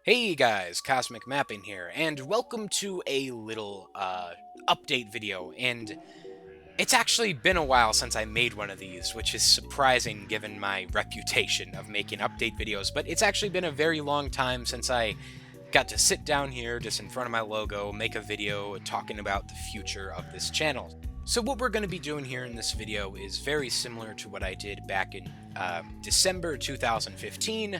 Hey guys, CosmicMapping here, and welcome to a little update video. And it's actually been a while since I made one of these, which is surprising given my reputation of making update videos, but it's actually been a very long time since I got to sit down here just in front of my logo, make a video talking about the future of this channel. So what we're going to be doing here in this video is very similar to what I did back in December 2015.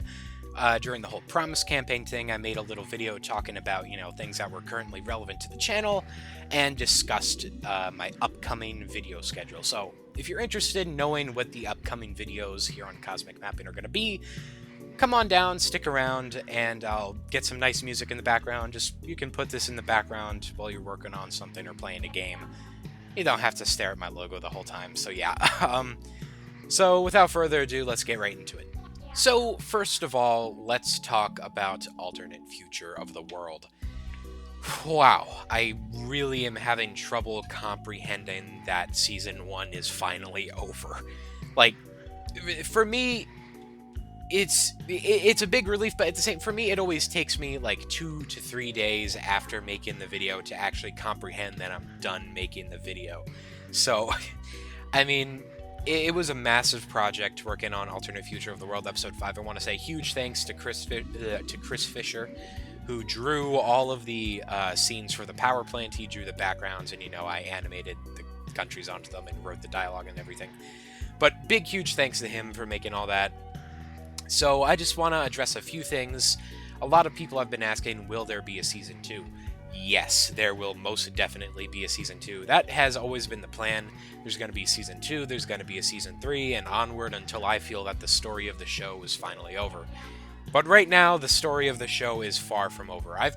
During the whole Promise campaign thing, I made a little video talking about, things that were currently relevant to the channel and discussed my upcoming video schedule. So if you're interested in knowing what the upcoming videos here on Cosmic Mapping are going to be, come on down, stick around, and I'll get some nice music in the background. You can put this in the background while you're working on something or playing a game. You don't have to stare at my logo the whole time, so yeah. So without further ado, let's get right into it. So, first of all, let's talk about alternate future of the world. Wow, I really am having trouble comprehending that Season 1 is finally over. Like, for me, it's a big relief, but at the same, for me, it always takes me like 2 to 3 days after making the video to actually comprehend that I'm done making the video. So, I mean, it was a massive project working on Alternate Future of the World Episode 5. I want to say huge thanks to Chris Fisher, who drew all of the scenes for the power plant. He drew the backgrounds, and, I animated the countries onto them and wrote the dialogue and everything. But big, huge thanks to him for making all that. So I just want to address a few things. A lot of people have been asking, will there be a Season 2? Yes, there will most definitely be a Season 2. That has always been the plan. There's going to be Season 2, there's going to be a Season 3, and onward until I feel that the story of the show is finally over. But right now, the story of the show is far from over. I've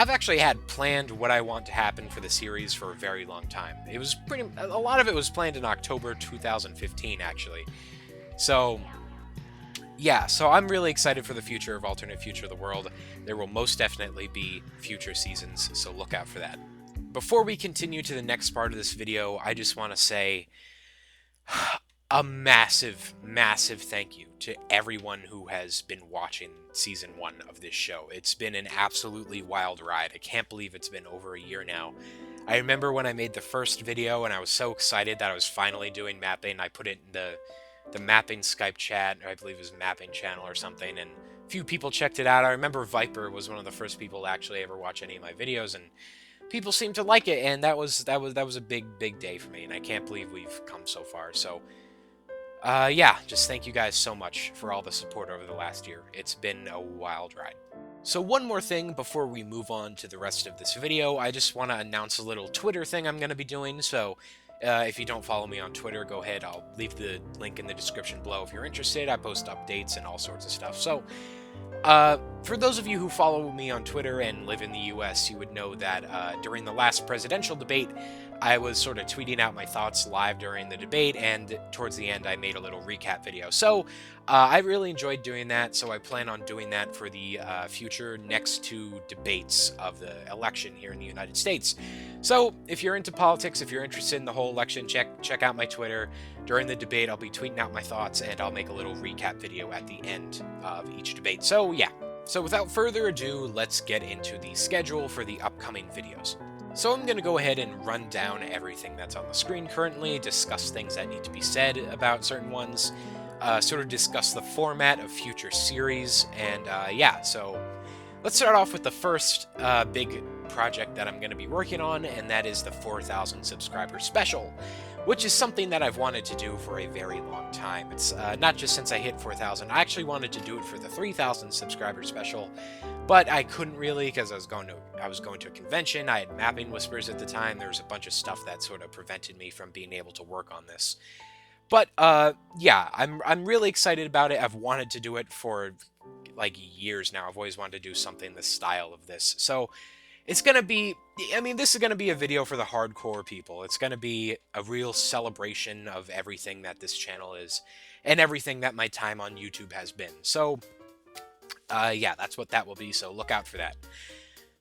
actually had planned what I want to happen for the series for a very long time. A lot of it was planned in October 2015, actually. So, yeah, so I'm really excited for the future of Alternate Future of the World. There will most definitely be future seasons, so look out for that. Before we continue to the next part of this video, I just want to say a massive, massive thank you to everyone who has been watching Season 1 of this show. It's been an absolutely wild ride. I can't believe it's been over a year now. I remember when I made the first video and I was so excited that I was finally doing mapping. I put it in the mapping Skype chat, or I believe it was mapping channel or something, and a few people checked it out. I remember Viper was one of the first people to actually ever watch any of my videos, and people seemed to like it, and that was a big day for me, and I can't believe we've come so far. So yeah, just thank you guys so much for all the support over the last year. It's been a wild ride. So one more thing before we move on to the rest of this video, I just want to announce a little Twitter thing I'm going to be doing. So if you don't follow me on Twitter, go ahead. I'll leave the link in the description below if you're interested. I post updates and all sorts of stuff. So for those of you who follow me on Twitter and live in the US, you would know that during the last presidential debate, I was sort of tweeting out my thoughts live during the debate, and towards the end I made a little recap video. So I really enjoyed doing that, so I plan on doing that for the future next two debates of the election here in the United States. So if you're into politics, if you're interested in the whole election, check out my Twitter. During the debate, I'll be tweeting out my thoughts, and I'll make a little recap video at the end of each debate. So yeah. So without further ado, let's get into the schedule for the upcoming videos. So I'm going to go ahead and run down everything that's on the screen currently, discuss things that need to be said about certain ones, sort of discuss the format of future series, and yeah, so let's start off with the first big project that I'm going to be working on, and that is the 4,000 subscriber special, which is something that I've wanted to do for a very long time. It's not just since I hit 4,000. I actually wanted to do it for the 3,000 subscriber special, but I couldn't really because I was going to a convention. I had Mapping Whispers at the time. There was a bunch of stuff that sort of prevented me from being able to work on this. But yeah, I'm really excited about it. I've wanted to do it for like years now. I've always wanted to do something the style of this. So it's going to be, this is going to be a video for the hardcore people. It's going to be a real celebration of everything that this channel is and everything that my time on YouTube has been. So yeah, that's what that will be, so look out for that.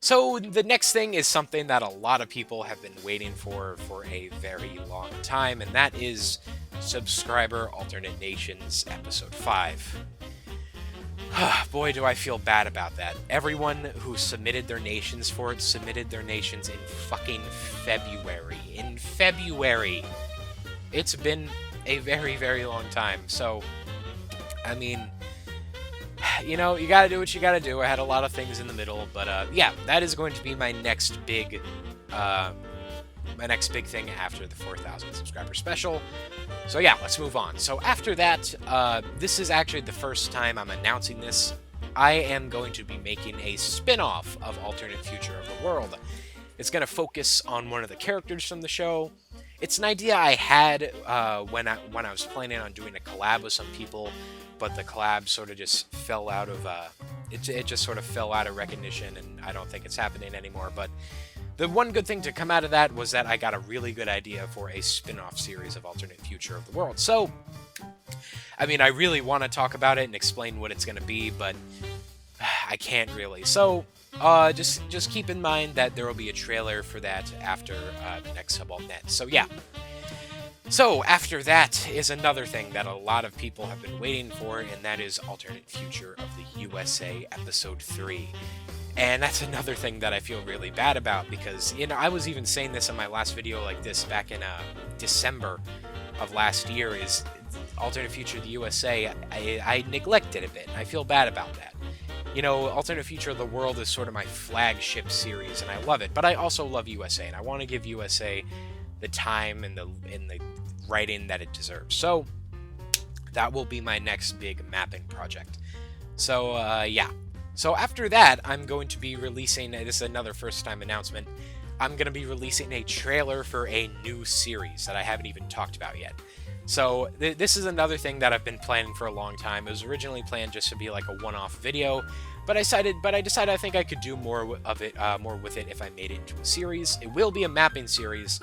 So the next thing is something that a lot of people have been waiting for a very long time, and that is Subscriber Alternate Nations Episode 5. Boy, do I feel bad about that. Everyone who submitted their nations for it submitted their nations in fucking February. In February! It's been a very, very long time. So, I mean, you know, you gotta do what you gotta do. I had a lot of things in the middle, but yeah, that is going to be my next big thing after the 4,000 subscriber special. So yeah, let's move on. So after that, this is actually the first time I'm announcing this. I am going to be making a spin-off of Alternate Future of the World. It's going to focus on one of the characters from the show. It's an idea I had when I was planning on doing a collab with some people, but the collab sort of just fell out of it just sort of fell out of recognition, and I don't think it's happening anymore. But the one good thing to come out of that was that I got a really good idea for a spin-off series of Alternate Future of the World. So, I mean, I really want to talk about it and explain what it's going to be, but I can't really. So, just keep in mind that there will be a trailer for that after the next Hub.net. So, yeah. So, after that is another thing that a lot of people have been waiting for, and that is Alternate Future of the USA Episode 3. And that's another thing that I feel really bad about, because, you know, I was even saying this in my last video like this back in December of last year, is Alternate Future of the USA, I neglected a bit. I feel bad about that. You know, Alternate Future of the World is sort of my flagship series, and I love it, but I also love USA, and I want to give USA the time and the writing that it deserves. So, that will be my next big mapping project. So, yeah. So after that, I'm going to be releasing, this is another first-time announcement, I'm going to be releasing a trailer for a new series that I haven't even talked about yet. So this is another thing that I've been planning for a long time. It was originally planned just to be like a one-off video, but I decided I think I could do more of it, more with it if I made it into a series. It will be a mapping series,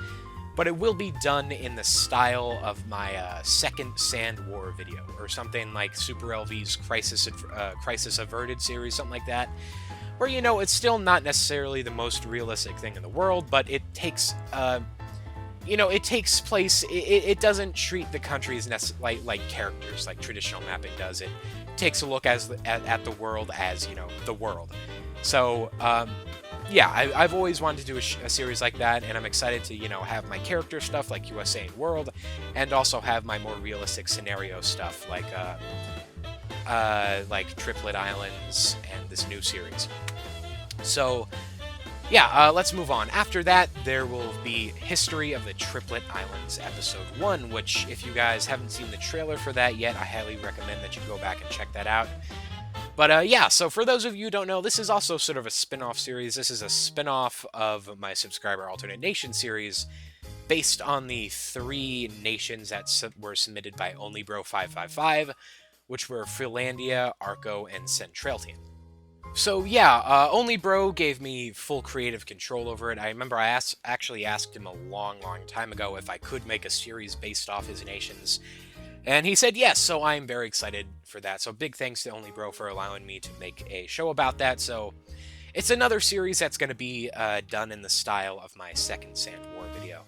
but it will be done in the style of my second Sand War video, or something like Super LV's Crisis Averted series, something like that, where, you know, it's still not necessarily the most realistic thing in the world, but it takes, you know, it takes place, it doesn't treat the countries like characters, like traditional mapping does. It takes a look at the world as, you know, the world. So, yeah, I've always wanted to do a series like that, and I'm excited to, you know, have my character stuff like USA and World, and also have my more realistic scenario stuff like Triplet Islands and this new series. So, yeah, let's move on. After that, there will be History of the Triplet Islands Episode 1, which, if you guys haven't seen the trailer for that yet, I highly recommend that you go back and check that out. But yeah, so for those of you who don't know, this is also sort of a spin-off series. This is a spin-off of my subscriber Alternate Nation series, based on the 3 nations that were submitted by OnlyBro555, which were Finlandia, Arco, and Centraltian. So yeah, OnlyBro gave me full creative control over it. I remember I actually asked him a long, long time ago if I could make a series based off his nations, and he said yes, so I'm very excited for that. So big thanks to OnlyBro for allowing me to make a show about that. So it's another series that's going to be done in the style of my second Sand War video.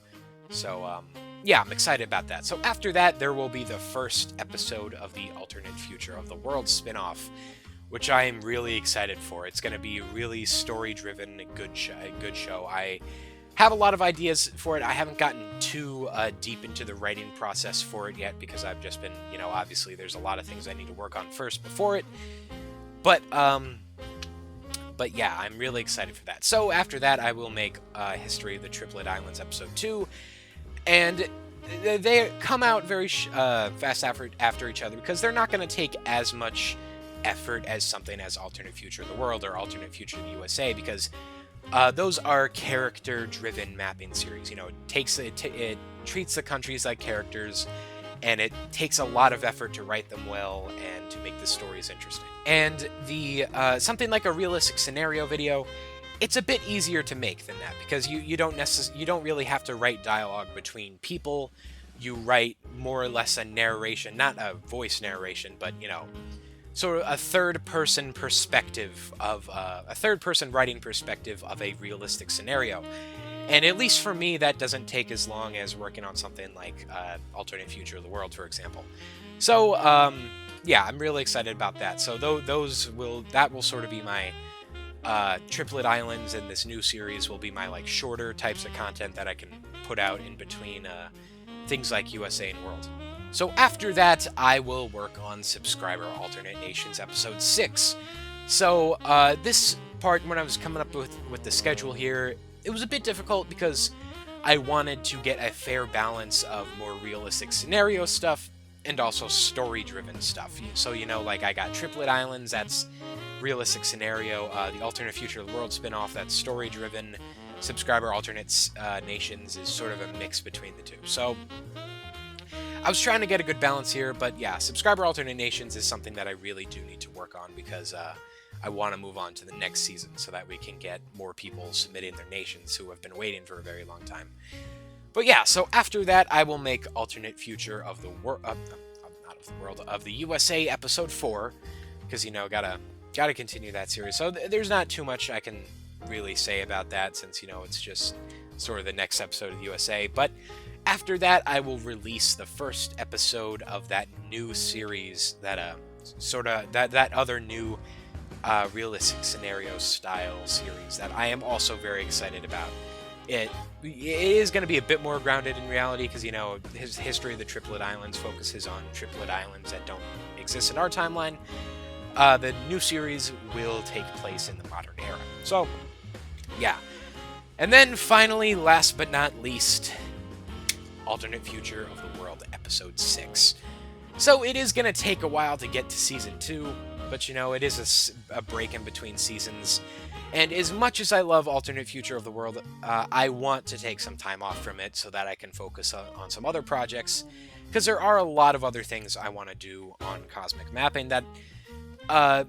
So yeah, I'm excited about that. So after that, there will be the first episode of the Alternate Future of the World spin-off, which I am really excited for. It's going to be a really story-driven, good show. I have a lot of ideas for it. I haven't gotten too deep into the writing process for it yet, because I've just been, you know, obviously there's a lot of things I need to work on first before it. But yeah, I'm really excited for that. So after that, I will make History of the Triplet Islands Episode 2, and they come out very fast after each other, because they're not going to take as much effort as something as Alternate Future of the World or Alternate Future of the USA, because those are character-driven mapping series. You know, it treats the countries like characters, and it takes a lot of effort to write them well and to make the stories interesting. And the something like a realistic scenario video, it's a bit easier to make than that, because you don't really have to write dialogue between people. You write more or less a narration, not a voice narration, but, you know, sort of a third-person perspective of a third-person writing perspective of a realistic scenario. And at least for me, that doesn't take as long as working on something like Alternate Future of the World, for example. So yeah, I'm really excited about that. So that will sort of be my Triplet Islands, and this new series will be my like shorter types of content that I can put out in between things like USA and World. So after that, I will work on Subscriber Alternate Nations Episode 6. So this part, when I was coming up with the schedule here, it was a bit difficult because I wanted to get a fair balance of more realistic scenario stuff and also story-driven stuff. So, you know, like I got Triplet Islands, that's realistic scenario. The Alternate Future of the World spin-off, that's story-driven. Subscriber Alternate Nations is sort of a mix between the two. So I was trying to get a good balance here, but yeah, Subscriber Alternate Nations is something that I really do need to work on because I want to move on to the next season so that we can get more people submitting their nations who have been waiting for a very long time. But yeah, so after that, I will make Alternate Future of the World, not of the world, of the USA Episode 4, because, you know, gotta continue that series. So there's not too much I can really say about that since, you know, it's just sort of the next episode of the USA. But after that, I will release the first episode of that new series, that that other new realistic scenario style series that I am also very excited about. It is going to be a bit more grounded in reality because, you know, his history of the Triplet Islands focuses on Triplet Islands that don't exist in our timeline. The new series will take place in the modern era. So, yeah. And then finally, last but not least, Alternate Future of the World Episode 6. So it is going to take a while to get to Season 2, but, you know, it is a break in between seasons. And as much as I love Alternate Future of the World, I want to take some time off from it so that I can focus on some other projects, because there are a lot of other things I want to do on Cosmic Mapping that I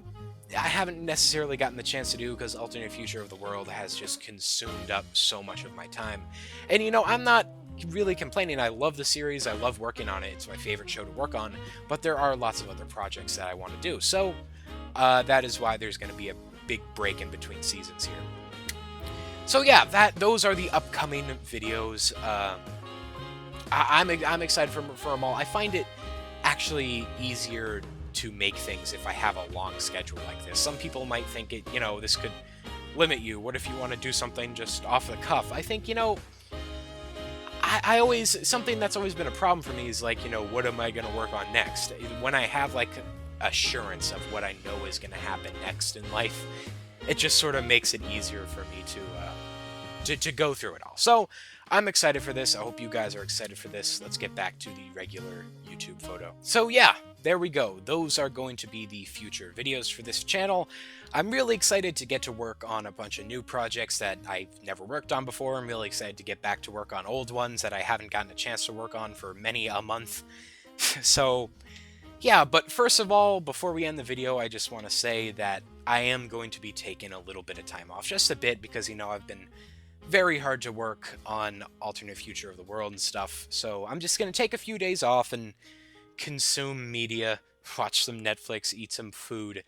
haven't necessarily gotten the chance to do because Alternate Future of the World has just consumed up so much of my time. And, you know, I'm not really complaining. I love the series. I love working on it. It's my favorite show to work on. But there are lots of other projects that I want to do. So that is why there's going to be a big break in between seasons here. So yeah, those are the upcoming videos. I'm excited for them all. I find it actually easier to make things if I have a long schedule like this. Some people might think it, you know, this could limit you. What if you want to do something just off the cuff? I think, you know, I always, something that's always been a problem for me is like, you know, what am I going to work on next? When I have like assurance of what I know is going to happen next in life, it just sort of makes it easier for me to go through it all. So I'm excited for this. I hope you guys are excited for this. Let's get back to the regular YouTube photo. So yeah, there we go. Those are going to be the future videos for this channel. I'm really excited to get to work on a bunch of new projects that I've never worked on before. I'm really excited to get back to work on old ones that I haven't gotten a chance to work on for many a month. So yeah, but first of all, before we end the video, I just want to say that I am going to be taking a little bit of time off, just a bit, because, you know, I've been very hard to work on Alternate Future of the World and stuff. So I'm just going to take a few days off and consume media, watch some Netflix, eat some food,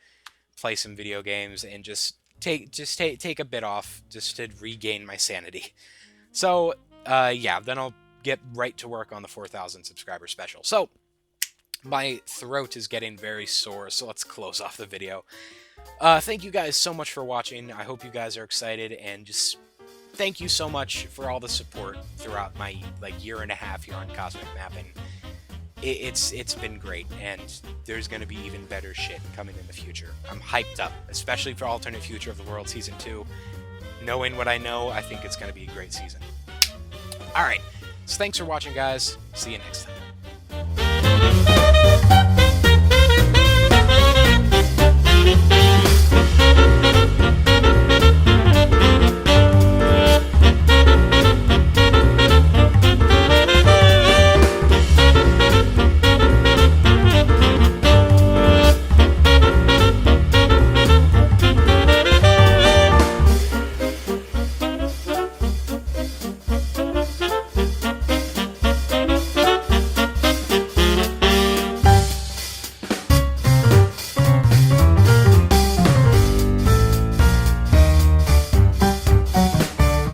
play some video games, and just take a bit off just to regain my sanity. So yeah, then I'll get right to work on the 4,000 subscriber special. So my throat is getting very sore, so let's close off the video. Thank you guys so much for watching. I hope you guys are excited, and just thank you so much for all the support throughout my year and a half here on Cosmic Mapping. It's been great, and there's going to be even better shit coming in the future. I'm hyped up, especially for Alternate Future of the World Season 2. Knowing what I know, I think it's going to be a great season. Alright, so thanks for watching, guys. See you next time.